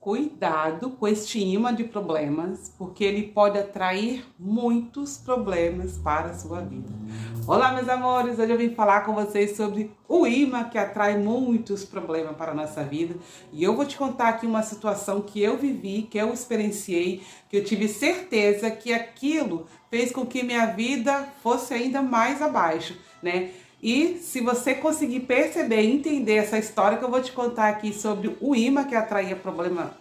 Cuidado com este imã de problemas, porque ele pode atrair muitos problemas para a sua vida. Olá, meus amores, hoje eu vim falar com vocês sobre o imã que atrai muitos problemas para a nossa vida. E eu vou te contar aqui uma situação que eu vivi, que eu experienciei, que eu tive certeza que aquilo fez com que minha vida fosse ainda mais abaixo, né? E se você conseguir perceber e entender essa história que eu vou te contar aqui sobre o imã que atraía problema,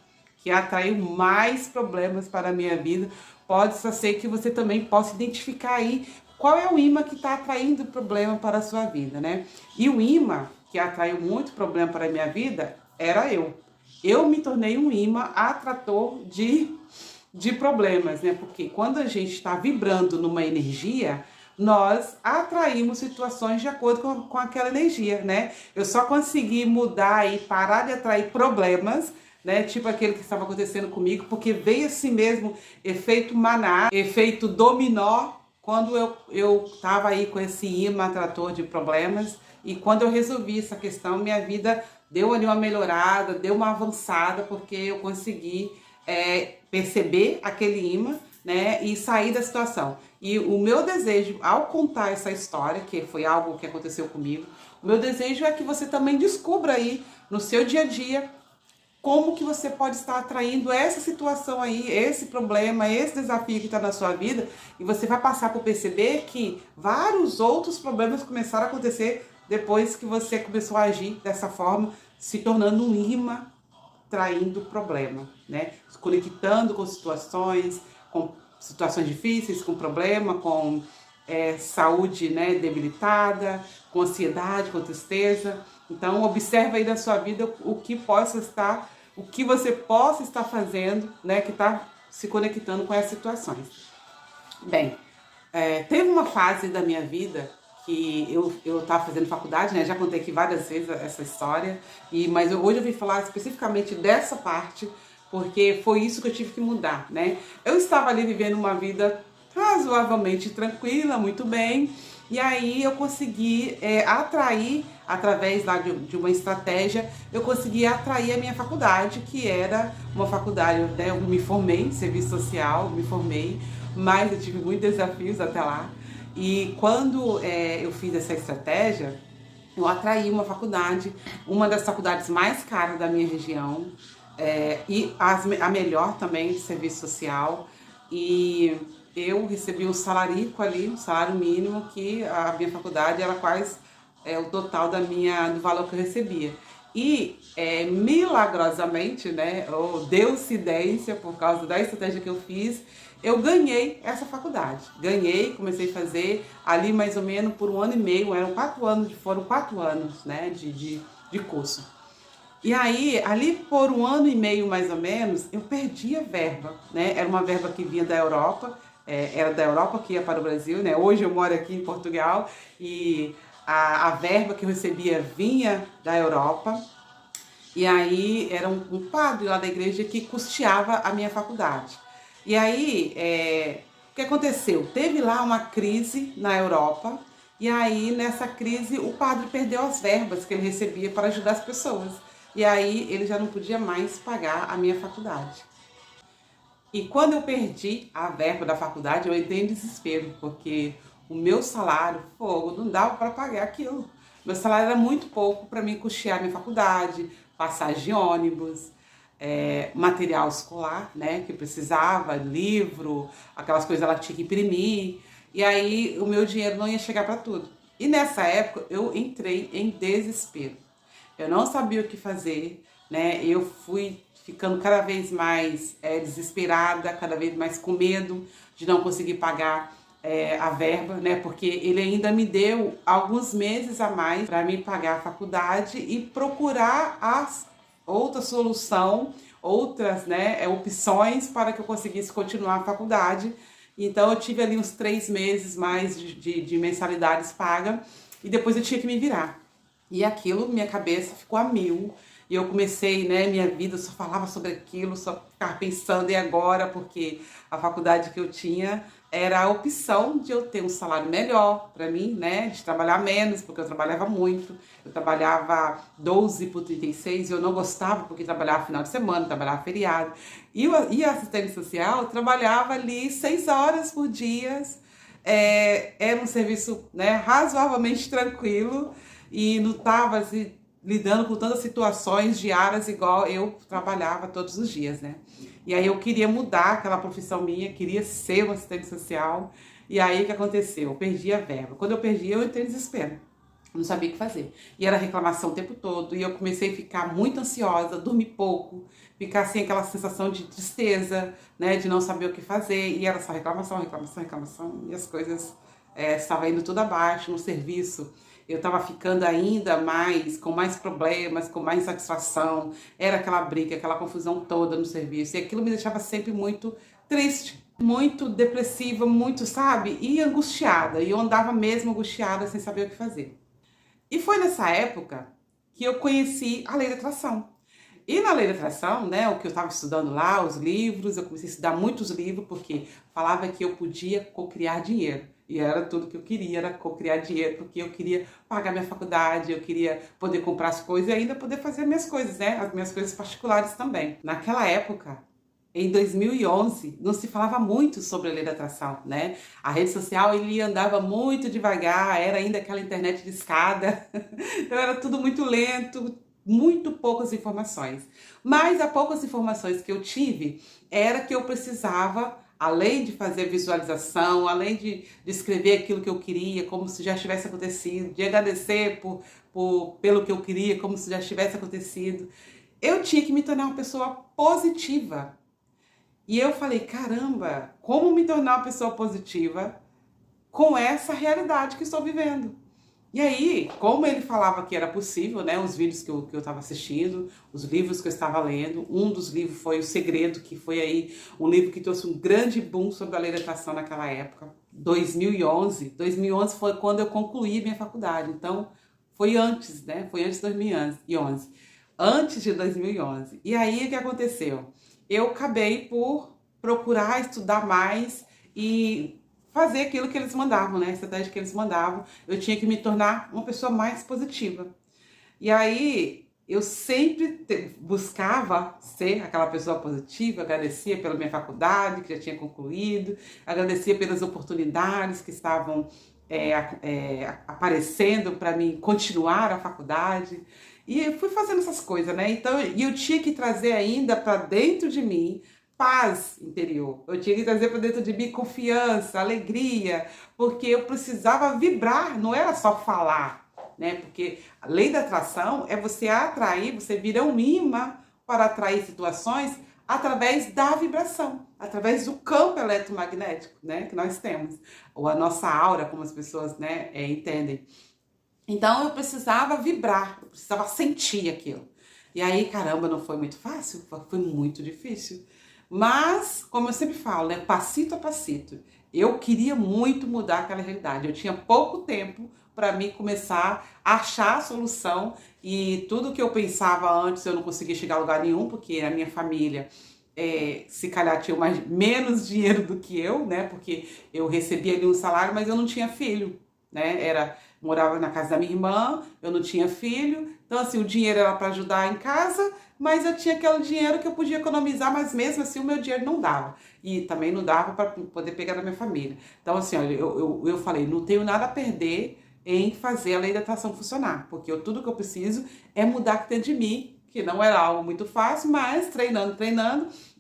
que atraiu mais problemas para a minha vida, pode ser que você também possa identificar aí qual é o imã que está atraindo problema para a sua vida, né? E o imã que atraiu muito problema para a minha vida era eu. Eu me tornei um imã atrator de problemas, né? Porque quando a gente está vibrando numa energia, nós atraímos situações de acordo com aquela energia, né? Eu só consegui mudar e parar de atrair problemas, né? Tipo aquele que estava acontecendo comigo, porque veio assim mesmo, efeito maná, efeito dominó, quando eu estava aí com esse imã atrator de problemas, e quando eu resolvi essa questão, minha vida deu ali uma melhorada, deu uma avançada, porque eu consegui perceber aquele imã, né, e sair da situação. E o meu desejo, ao contar essa história, que foi algo que aconteceu comigo, o meu desejo é que você também descubra aí no seu dia a dia como que você pode estar atraindo essa situação aí, esse problema, esse desafio que está na sua vida, e você vai passar por perceber que vários outros problemas começaram a acontecer depois que você começou a agir dessa forma, se tornando um imã traindo problema, né? Se conectando com situações difíceis, com problema, com saúde, né, debilitada, com ansiedade, com tristeza. Então, observa aí na sua vida o que você possa estar fazendo, né, que está se conectando com essas situações. Bem, teve uma fase da minha vida que eu estava fazendo faculdade, né? Já contei aqui várias vezes essa história, mas hoje eu vim falar especificamente dessa parte, porque foi isso que eu tive que mudar, né? Eu estava ali vivendo uma vida razoavelmente tranquila, muito bem, e aí eu consegui atrair, através lá de uma estratégia, eu consegui atrair a minha faculdade, que era uma faculdade, né? Eu me formei em serviço social, me formei, mas eu tive muitos desafios até lá. E quando eu fiz essa estratégia, eu atraí uma das faculdades mais caras da minha região, e a melhor também de serviço social. E eu recebi um salarico ali, um salário mínimo, que a minha faculdade era quase o total do valor que eu recebia. E milagrosamente, né, ou deucidência, por causa da estratégia que eu fiz, eu ganhei essa faculdade. Ganhei, comecei a fazer ali mais ou menos por 1 ano e meio, foram 4 anos, né, de curso. E aí, ali por 1 ano e meio mais ou menos, eu perdi a verba, né? Era uma verba que vinha da Europa, era da Europa que ia para o Brasil, né? Hoje eu moro aqui em Portugal e a verba que eu recebia vinha da Europa. E aí era um padre lá da igreja que custeava a minha faculdade. E aí, o que aconteceu? Teve lá uma crise na Europa, e aí nessa crise o padre perdeu as verbas que ele recebia para ajudar as pessoas. E aí ele já não podia mais pagar a minha faculdade. E quando eu perdi a verba da faculdade, eu entrei em desespero, porque o meu salário, não dava para pagar aquilo. Meu salário era muito pouco para mim custear minha faculdade, passagem de ônibus, material escolar, né, que precisava, livro, aquelas coisas ela tinha que imprimir, e aí o meu dinheiro não ia chegar para tudo. E nessa época eu entrei em desespero. Eu não sabia o que fazer, né? Eu fui ficando cada vez mais desesperada, cada vez mais com medo de não conseguir pagar a verba, né? Porque ele ainda me deu alguns meses a mais para me pagar a faculdade e procurar outra solução, outras, né, opções para que eu conseguisse continuar a faculdade. Então eu tive ali uns 3 meses mais de mensalidades pagas e depois eu tinha que me virar. E aquilo, minha cabeça ficou a mil. E eu comecei, né, minha vida, eu só falava sobre aquilo, só ficava pensando, e agora? Porque a faculdade que eu tinha era a opção de eu ter um salário melhor para mim, né, de trabalhar menos, porque eu trabalhava muito. Eu trabalhava 12 por 36 e eu não gostava, porque trabalhava final de semana, trabalhava feriado. E a assistente social trabalhava ali 6 horas por dia. Era um serviço, né, razoavelmente tranquilo e não estava assim, lidando com tantas situações diárias igual eu trabalhava todos os dias, né? E aí eu queria mudar aquela profissão minha, queria ser uma assistente social. E aí o que aconteceu? Eu perdi a verba. Quando eu perdi, eu entrei em desespero. Não sabia o que fazer. E era reclamação o tempo todo. E eu comecei a ficar muito ansiosa, dormir pouco, ficar assim, aquela sensação de tristeza, né? De não saber o que fazer. E era só reclamação, reclamação, reclamação. E as coisas estavam indo tudo abaixo no serviço. Eu estava ficando ainda mais, com mais problemas, com mais insatisfação. Era aquela briga, aquela confusão toda no serviço. E aquilo me deixava sempre muito triste, muito depressiva, muito, sabe? E angustiada. E eu andava mesmo angustiada, sem saber o que fazer. E foi nessa época que eu conheci a lei da atração. E na lei da atração, né, o que eu estava estudando lá, os livros, eu comecei a estudar muitos livros, porque falava que eu podia cocriar dinheiro. E era tudo que eu queria, era cocriar dinheiro, porque eu queria pagar minha faculdade, eu queria poder comprar as coisas e ainda poder fazer as minhas coisas, né, as minhas coisas particulares também. Naquela época, em 2011, não se falava muito sobre a lei da atração, né? A rede social, ele andava muito devagar, era ainda aquela internet de escada, então era tudo muito lento, muito poucas informações. Mas as poucas informações que eu tive, era que eu precisava, além de fazer visualização, além de escrever aquilo que eu queria, como se já tivesse acontecido, de agradecer pelo que eu queria, como se já tivesse acontecido, eu tinha que me tornar uma pessoa positiva. E eu falei, caramba, como me tornar uma pessoa positiva com essa realidade que estou vivendo? E aí, como ele falava que era possível, né, os vídeos que eu estava assistindo, os livros que eu estava lendo, um dos livros foi O Segredo, que foi aí um livro que trouxe um grande boom sobre a lei da atração naquela época. 2011 foi quando eu concluí minha faculdade, então foi antes, né, foi antes de 2011, antes de 2011. E aí, o que aconteceu? Eu acabei por procurar estudar mais e fazer aquilo que eles mandavam, né? A estratégia que eles mandavam. Eu tinha que me tornar uma pessoa mais positiva. E aí, eu sempre buscava ser aquela pessoa positiva, agradecia pela minha faculdade, que já tinha concluído, agradecia pelas oportunidades que estavam aparecendo para mim continuar a faculdade. E eu fui fazendo essas coisas, né? Então, eu tinha que trazer ainda para dentro de mim paz interior. Eu tinha que trazer para dentro de mim confiança, alegria, porque eu precisava vibrar, não era só falar, né? Porque a lei da atração é você atrair, você vira um imã para atrair situações através da vibração, através do campo eletromagnético, né, que nós temos, ou a nossa aura, como as pessoas, né, entendem. Então eu precisava vibrar, eu precisava sentir aquilo. E aí, caramba, não foi muito fácil, foi muito difícil. Mas, como eu sempre falo, né, passito a passito, eu queria muito mudar aquela realidade. Eu tinha pouco tempo para mim começar a achar a solução e tudo que eu pensava antes eu não conseguia chegar a lugar nenhum, porque a minha família se calhar tinha menos dinheiro do que eu, né? Porque eu recebia ali um salário, mas eu não tinha filho, né? Morava na casa da minha irmã, eu não tinha filho, então assim, o dinheiro era para ajudar em casa, mas eu tinha aquele dinheiro que eu podia economizar, mas mesmo assim o meu dinheiro não dava. E também não dava para poder pegar da minha família. Então assim, olha, eu falei, não tenho nada a perder em fazer a lei da atração funcionar, porque tudo que eu preciso é mudar o que tem de mim, que não era algo muito fácil, mas treinando,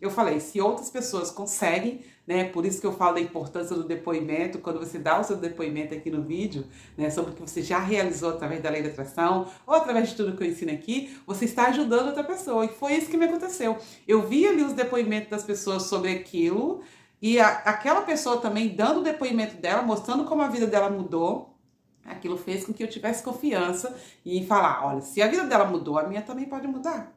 eu falei, se outras pessoas conseguem, né, por isso que eu falo da importância do depoimento, quando você dá o seu depoimento aqui no vídeo, né, sobre o que você já realizou através da lei da atração, ou através de tudo que eu ensino aqui, você está ajudando outra pessoa, e foi isso que me aconteceu. Eu vi ali os depoimentos das pessoas sobre aquilo, e aquela pessoa também dando o depoimento dela, mostrando como a vida dela mudou. Aquilo fez com que eu tivesse confiança e falar, olha, se a vida dela mudou, a minha também pode mudar.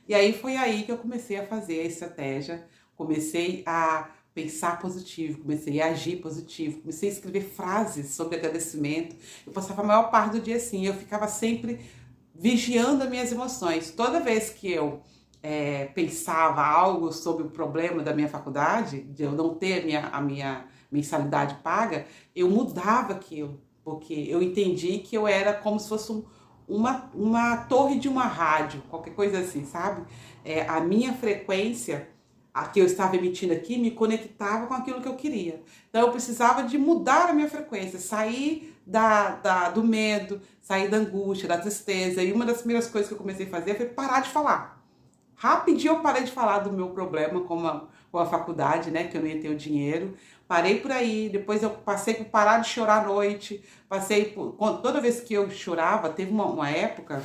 E aí foi aí que eu comecei a fazer a estratégia, comecei a pensar positivo, comecei a agir positivo, comecei a escrever frases sobre agradecimento. Eu passava a maior parte do dia assim, eu ficava sempre vigiando as minhas emoções. Toda vez que eu pensava algo sobre o problema da minha faculdade, de eu não ter a minha mensalidade paga, eu mudava aquilo, porque eu entendi que eu era como se fosse uma torre de uma rádio, qualquer coisa assim, sabe? A minha frequência, a que eu estava emitindo aqui, me conectava com aquilo que eu queria. Então eu precisava de mudar a minha frequência, sair do medo, sair da angústia, da tristeza. E uma das primeiras coisas que eu comecei a fazer foi parar de falar. Rapidinho eu parei de falar do meu problema com a faculdade, né, que eu não ia ter o dinheiro. Parei por aí, depois eu passei por parar de chorar à noite, toda vez que eu chorava, teve uma época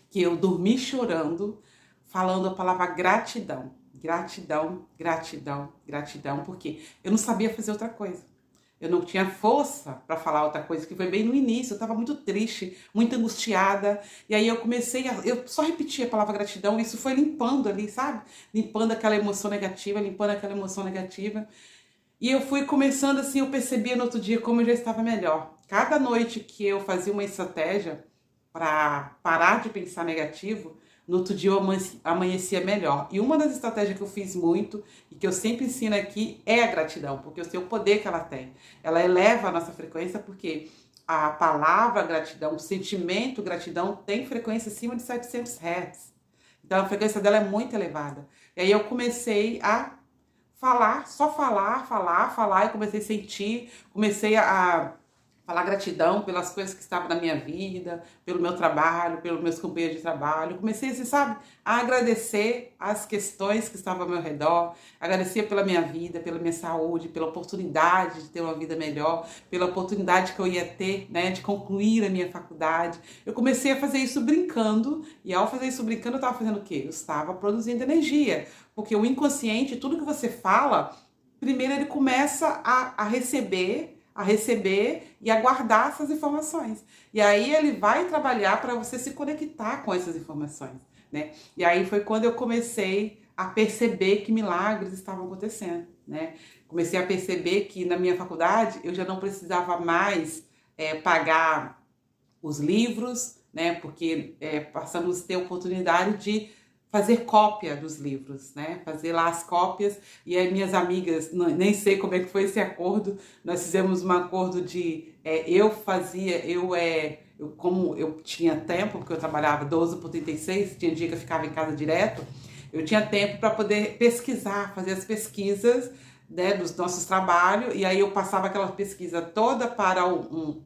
que eu dormi chorando, falando a palavra gratidão. Gratidão, gratidão, gratidão, porque eu não sabia fazer outra coisa. Eu não tinha força para falar outra coisa, que foi bem no início, eu estava muito triste, muito angustiada, e aí eu eu só repetia a palavra gratidão, e isso foi limpando ali, sabe? Limpando aquela emoção negativa, e eu fui começando assim, eu percebia no outro dia como eu já estava melhor. Cada noite que eu fazia uma estratégia para parar de pensar negativo, no outro dia eu amanhecia melhor. E uma das estratégias que eu fiz muito e que eu sempre ensino aqui é a gratidão, porque eu sei o poder que ela tem. Ela eleva a nossa frequência porque a palavra gratidão, o sentimento gratidão tem frequência acima de 700 Hz. Então a frequência dela é muito elevada. E aí eu comecei a falar, só falar, e comecei a sentir, comecei a falar gratidão pelas coisas que estavam na minha vida, pelo meu trabalho, pelos meus companheiros de trabalho. Comecei, assim, sabe, a agradecer as questões que estavam ao meu redor, agradecer pela minha vida, pela minha saúde, pela oportunidade de ter uma vida melhor, pela oportunidade que eu ia ter, né, de concluir a minha faculdade. Eu comecei a fazer isso brincando, e ao fazer isso brincando, eu estava fazendo o quê? Eu estava produzindo energia, porque o inconsciente, tudo que você fala, primeiro ele começa a receber e a guardar essas informações. E aí ele vai trabalhar para você se conectar com essas informações, né? E aí foi quando eu comecei a perceber que milagres estavam acontecendo, né? Comecei a perceber que na minha faculdade eu já não precisava mais pagar os livros, né? Porque passamos a ter a oportunidade de fazer cópia dos livros, né? Fazer lá as cópias. E aí minhas amigas, nem sei como é que foi esse acordo, nós fizemos um acordo de como eu tinha tempo, porque eu trabalhava 12 por 36, tinha dia que eu ficava em casa direto, eu tinha tempo para poder pesquisar, fazer as pesquisas, né, dos nossos trabalhos, e aí eu passava aquela pesquisa toda para o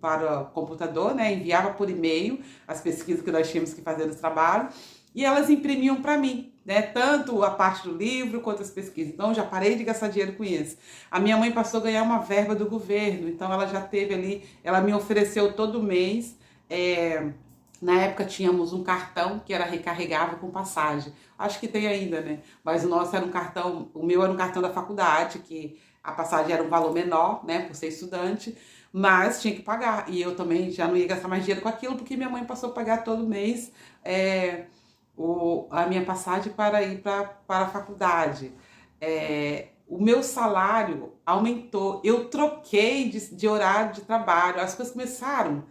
computador, né, enviava por e-mail as pesquisas que nós tínhamos que fazer no trabalho, e elas imprimiam para mim, né? Tanto a parte do livro quanto as pesquisas. Então, já parei de gastar dinheiro com isso. A minha mãe passou a ganhar uma verba do governo, então ela já teve ali, ela me ofereceu todo mês. Na época tínhamos um cartão que era recarregável com passagem. Acho que tem ainda, né? Mas o nosso era um cartão, o meu era um cartão da faculdade, que a passagem era um valor menor, né? Por ser estudante, mas tinha que pagar. E eu também já não ia gastar mais dinheiro com aquilo, porque minha mãe passou a pagar todo mês. A minha passagem para ir para a faculdade. O meu salário aumentou, eu troquei de horário de trabalho, as coisas começaram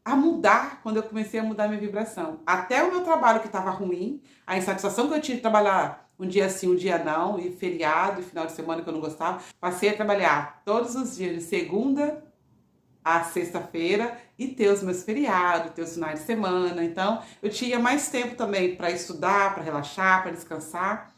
a mudar quando eu comecei a mudar minha vibração. Até o meu trabalho que estava ruim, a insatisfação que eu tinha de trabalhar um dia sim, um dia não, e feriado, e final de semana que eu não gostava, passei a trabalhar todos os dias, de segunda a sexta-feira, e ter os meus feriados, ter os finais de semana. Então, eu tinha mais tempo também para estudar, para relaxar, para descansar,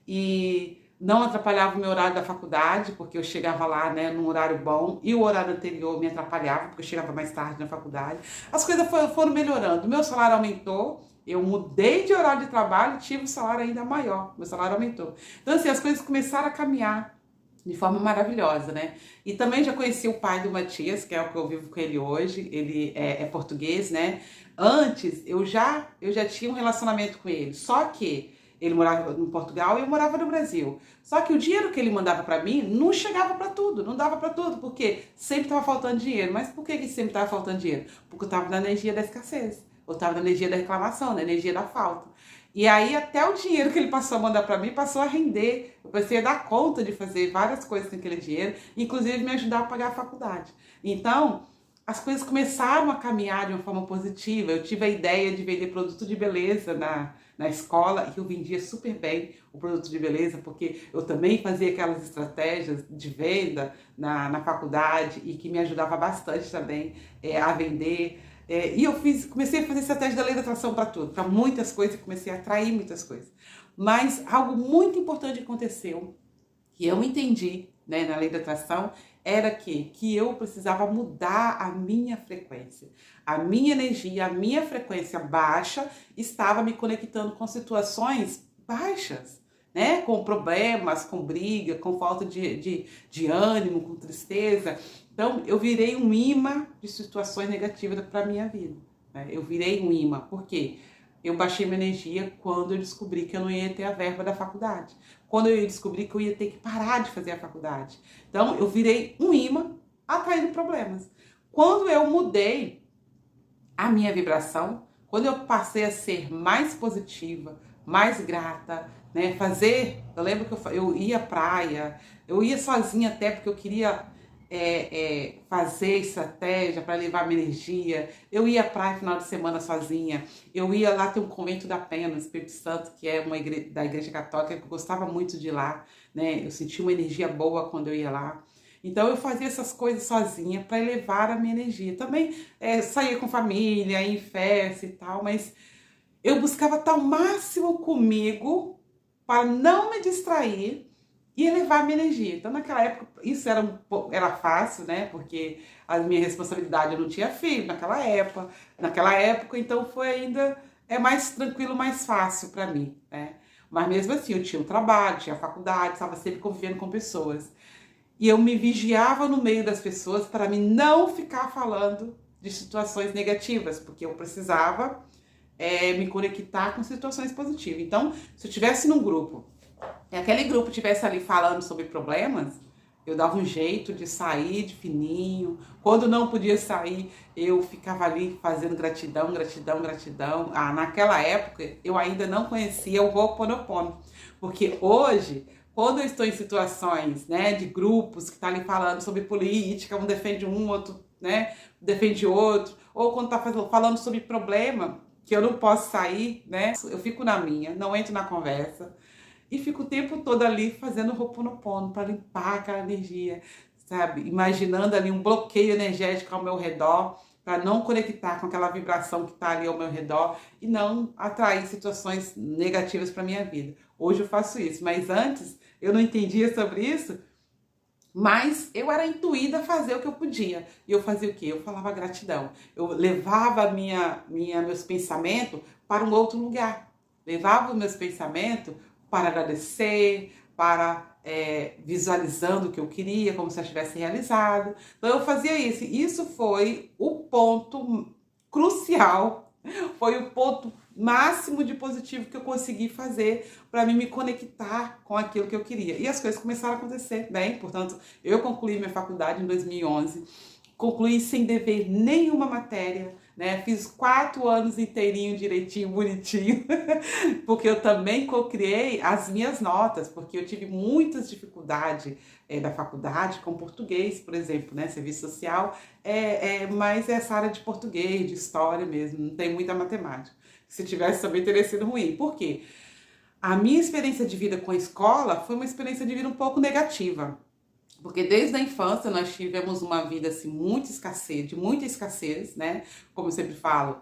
e não atrapalhava o meu horário da faculdade, porque eu chegava lá, né, num horário bom, e o horário anterior me atrapalhava, porque eu chegava mais tarde na faculdade. As coisas foram melhorando, o meu salário aumentou, eu mudei de horário de trabalho e tive um salário ainda maior, meu salário aumentou. Então, assim, as coisas começaram a caminhar de forma maravilhosa, né? E também já conheci o pai do Matias, que é o que eu vivo com ele hoje, ele é português, né? Antes, eu já tinha um relacionamento com ele, só que ele morava em Portugal e eu morava no Brasil. Só que o dinheiro que ele mandava para mim não chegava para tudo, não dava para tudo, porque sempre estava faltando dinheiro. Mas por que sempre estava faltando dinheiro? Porque eu estava na energia da escassez, eu estava na energia da reclamação, na energia da falta. E aí até o dinheiro que ele passou a mandar para mim passou a render. Eu comecei a dar conta de fazer várias coisas com aquele dinheiro, inclusive me ajudar a pagar a faculdade. Então, as coisas começaram a caminhar de uma forma positiva. Eu tive a ideia de vender produto de beleza na escola e eu vendia super bem o produto de beleza, porque eu também fazia aquelas estratégias de venda na faculdade e que me ajudava bastante também a vender. E eu comecei a fazer estratégia da lei da atração para tudo, para muitas coisas, comecei a atrair muitas coisas. Mas algo muito importante aconteceu, que eu entendi, né, na lei da atração, era que eu precisava mudar a minha frequência. A minha energia, a minha frequência baixa estava me conectando com situações baixas, né? Com problemas, com briga, com falta de ânimo, com tristeza. Então, eu virei um imã de situações negativas para a minha vida, né? Eu virei um imã. Por quê? Eu baixei minha energia quando eu descobri que eu não ia ter a verba da faculdade. Quando eu descobri que eu ia ter que parar de fazer a faculdade. Então, eu virei um imã atraindo problemas. Quando eu mudei a minha vibração, quando eu passei a ser mais positiva, mais grata, né? Eu lembro que eu ia à praia, eu ia sozinha até porque eu queria fazer estratégia para levar minha energia. Eu ia à praia no final de semana sozinha. Eu ia lá, tem um convento da Penha, no Espírito Santo, que é da Igreja Católica, que eu gostava muito de ir lá, né? Eu sentia uma energia boa quando eu ia lá. Então eu fazia essas coisas sozinha para elevar a minha energia. Também saía com família, ia em festa e tal, mas eu buscava estar ao máximo comigo para não me distrair e elevar a minha energia. Então, naquela época, isso era fácil, né? Porque a minha responsabilidade, eu não tinha filho naquela época. Então foi ainda mais tranquilo, mais fácil para mim, né? Mas mesmo assim, eu tinha um trabalho, tinha faculdade, estava sempre convivendo com pessoas. E eu me vigiava no meio das pessoas para mim não ficar falando de situações negativas, porque eu precisava me conectar com situações positivas. Então, se eu estivesse num grupo e aquele grupo estivesse ali falando sobre problemas, eu dava um jeito de sair de fininho. Quando não podia sair, eu ficava ali fazendo gratidão, gratidão, gratidão. Naquela época, eu ainda não conhecia o Ho'oponopono, porque hoje, quando eu estou em situações, né, de grupos que estão ali falando sobre política, um defende um, outro, né, defende outro, ou quando está falando sobre problema, que eu não posso sair, né, eu fico na minha, não entro na conversa. E fico o tempo todo ali fazendo Ho'oponopono para limpar aquela energia, sabe? Imaginando ali um bloqueio energético ao meu redor, para não conectar com aquela vibração que está ali ao meu redor e não atrair situações negativas para minha vida. Hoje eu faço isso, mas antes eu não entendia sobre isso, mas eu era intuída a fazer o que eu podia. E eu fazia o quê? Eu falava gratidão. Eu levava meus pensamentos para um outro lugar. Levava os meus pensamentos para agradecer, para visualizando o que eu queria, como se eu tivesse realizado. Então eu fazia isso. Isso foi o ponto crucial, foi o ponto máximo de positivo que eu consegui fazer para mim me conectar com aquilo que eu queria. E as coisas começaram a acontecer bem, portanto, eu concluí minha faculdade em 2011, concluí sem dever nenhuma matéria, né? Fiz 4 anos inteirinho, direitinho, bonitinho, porque eu também co-criei as minhas notas, porque eu tive muitas dificuldades da faculdade com português, por exemplo, né? Serviço social, mais essa área de português, de história mesmo, não tem muita matemática. Se tivesse também teria sido ruim. Por quê? A minha experiência de vida com a escola foi uma experiência de vida um pouco negativa. Porque desde a infância nós tivemos uma vida assim, de muita escassez, né? Como eu sempre falo,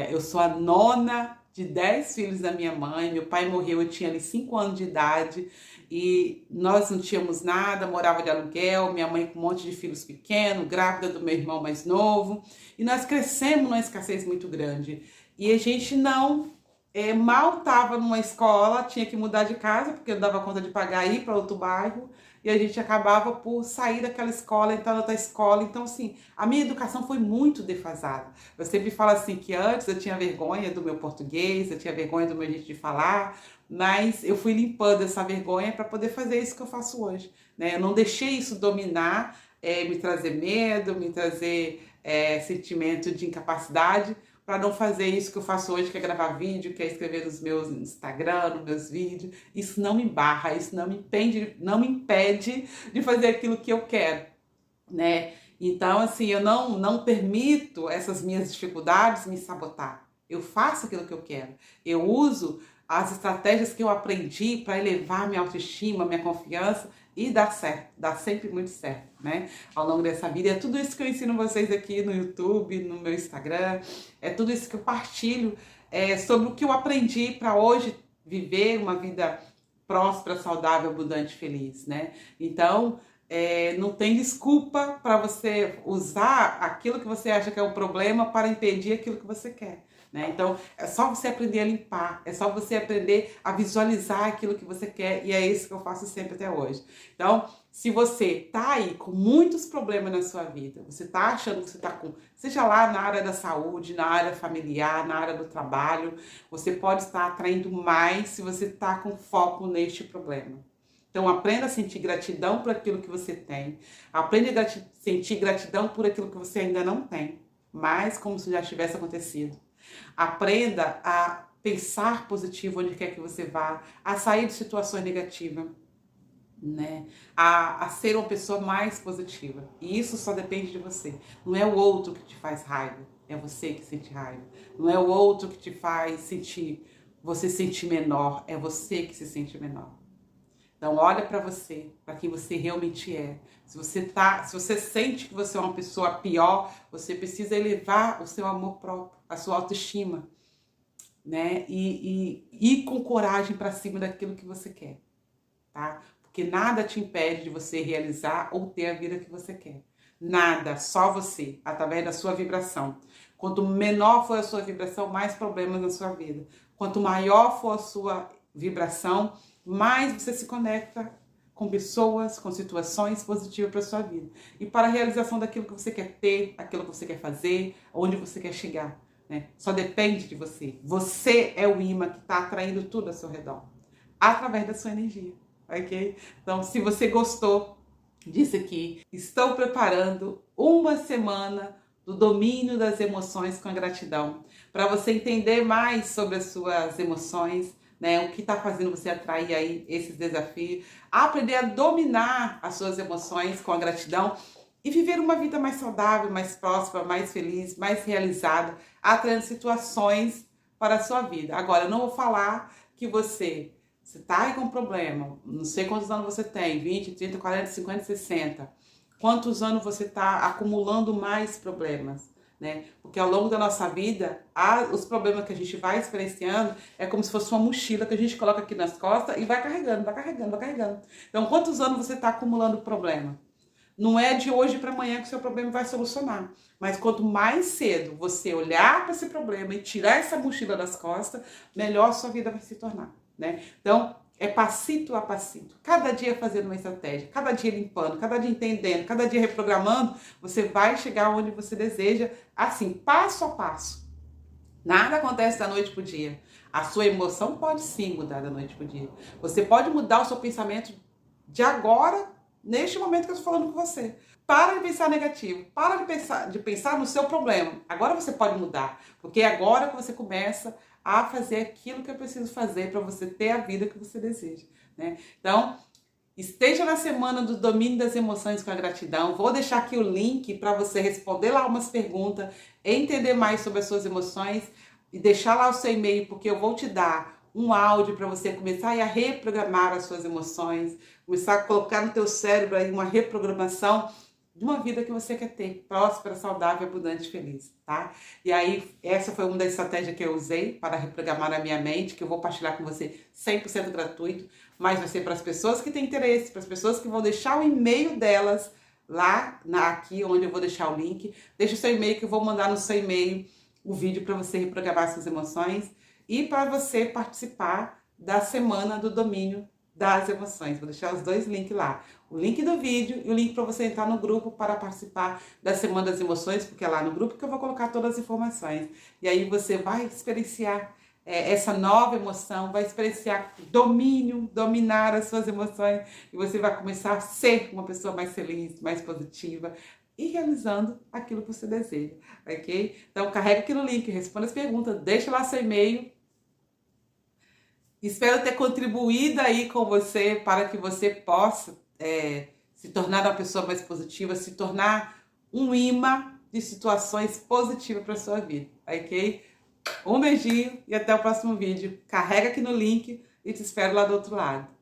eu sou a nona de 10 filhos da minha mãe. Meu pai morreu, eu tinha ali 5 anos de idade e nós não tínhamos nada, morava de aluguel, minha mãe com um monte de filhos pequenos, grávida do meu irmão mais novo. E nós crescemos numa escassez muito grande. E a gente mal estava numa escola, tinha que mudar de casa, porque eu dava conta de pagar ir para outro bairro, e a gente acabava por sair daquela escola, entrar em outra escola. Então, assim, a minha educação foi muito defasada. Eu sempre falo assim, que antes eu tinha vergonha do meu português, eu tinha vergonha do meu jeito de falar, mas eu fui limpando essa vergonha para poder fazer isso que eu faço hoje, né? Eu não deixei isso dominar, me trazer medo, me trazer sentimento de incapacidade, para não fazer isso que eu faço hoje, que é gravar vídeo, que é escrever nos meus Instagram, nos meus vídeos. Isso não me barra, isso não me impede de fazer aquilo que eu quero, né? Então, assim, eu não permito essas minhas dificuldades me sabotar. Eu faço aquilo que eu quero. Eu uso as estratégias que eu aprendi para elevar minha autoestima, minha confiança e dá certo, dá sempre muito certo, né? Ao longo dessa vida. E é tudo isso que eu ensino vocês aqui no YouTube, no meu Instagram, é tudo isso que eu partilho sobre o que eu aprendi para hoje viver uma vida próspera, saudável, abundante, feliz, né? Então, não tem desculpa para você usar aquilo que você acha que é um problema para impedir aquilo que você quer, né? Então, é só você aprender a limpar, é só você aprender a visualizar aquilo que você quer, e é isso que eu faço sempre até hoje. Então, se você tá aí com muitos problemas na sua vida, você tá achando que você tá com, seja lá na área da saúde, na área familiar, na área do trabalho, você pode estar atraindo mais se você tá com foco neste problema. Então, aprenda a sentir gratidão por aquilo que você tem. Aprenda a sentir gratidão por aquilo que você ainda não tem, mas como se já tivesse acontecido. Aprenda a pensar positivo onde quer que você vá, a sair de situações negativas, né? A ser uma pessoa mais positiva. E isso só depende de você. Não é o outro que te faz raiva, é você que sente raiva. Não é o outro que te faz sentir, você sentir menor, é você que se sente menor. Então olha para você, para quem você realmente é. Se você sente que você é uma pessoa pior, você precisa elevar o seu amor próprio, a sua autoestima, né? E ir com coragem para cima daquilo que você quer, tá? Porque nada te impede de você realizar ou ter a vida que você quer. Nada, só você, através da sua vibração. Quanto menor for a sua vibração, mais problemas na sua vida. Quanto maior for a sua vibração, mais você se conecta com pessoas, com situações positivas para a sua vida. E para a realização daquilo que você quer ter, aquilo que você quer fazer, onde você quer chegar, né? Só depende de você. Você é o imã que está atraindo tudo ao seu redor, através da sua energia, ok? Então, se você gostou disso aqui, estou preparando uma semana do domínio das emoções com a gratidão, para você entender mais sobre as suas emoções, né, o que está fazendo você atrair aí esses desafios, aprender a dominar as suas emoções com a gratidão e viver uma vida mais saudável, mais próspera, mais feliz, mais realizada, atraindo situações para a sua vida. Agora, eu não vou falar que você está aí com um problema, não sei quantos anos você tem, 20, 30, 40, 50, 60, quantos anos você está acumulando mais problemas, né? Porque ao longo da nossa vida, os problemas que a gente vai experienciando é como se fosse uma mochila que a gente coloca aqui nas costas e vai carregando, vai carregando, vai carregando. Então, quantos anos você está acumulando problema? Não é de hoje para amanhã que o seu problema vai solucionar. Mas quanto mais cedo você olhar para esse problema e tirar essa mochila das costas, melhor a sua vida vai se tornar, né? Então, é passito a passito. Cada dia fazendo uma estratégia, cada dia limpando, cada dia entendendo, cada dia reprogramando, você vai chegar onde você deseja, assim, passo a passo. Nada acontece da noite para o dia. A sua emoção pode sim mudar da noite para o dia. Você pode mudar o seu pensamento de agora, neste momento que eu estou falando com você. Para de pensar negativo, para de pensar no seu problema. Agora você pode mudar, porque é agora que você começa a fazer aquilo que eu preciso fazer para você ter a vida que você deseja, né? Então, esteja na semana do domínio das emoções com a gratidão. Vou deixar aqui o link para você responder lá umas perguntas, entender mais sobre as suas emoções e deixar lá o seu e-mail, porque eu vou te dar um áudio para você começar a reprogramar as suas emoções, começar a colocar no teu cérebro aí uma reprogramação de uma vida que você quer ter, próspera, saudável, abundante e feliz, tá? E aí, essa foi uma das estratégias que eu usei para reprogramar a minha mente, que eu vou partilhar com você 100% gratuito, mas vai ser para as pessoas que têm interesse, para as pessoas que vão deixar o e-mail delas lá, aqui onde eu vou deixar o link. Deixa o seu e-mail que eu vou mandar no seu e-mail o vídeo para você reprogramar suas emoções e para você participar da semana do domínio das emoções. Vou deixar os dois links lá. O link do vídeo e o link para você entrar no grupo para participar da Semana das Emoções, porque é lá no grupo que eu vou colocar todas as informações. E aí você vai experienciar essa nova emoção, vai experienciar domínio, dominar as suas emoções e você vai começar a ser uma pessoa mais feliz, mais positiva e realizando aquilo que você deseja, ok? Então carrega aqui no link, responda as perguntas, deixa lá seu e-mail. Espero ter contribuído aí com você para que você possa se tornar uma pessoa mais positiva, se tornar um imã de situações positivas para sua vida, ok? Um beijinho e até o próximo vídeo. Carrega aqui no link e te espero lá do outro lado.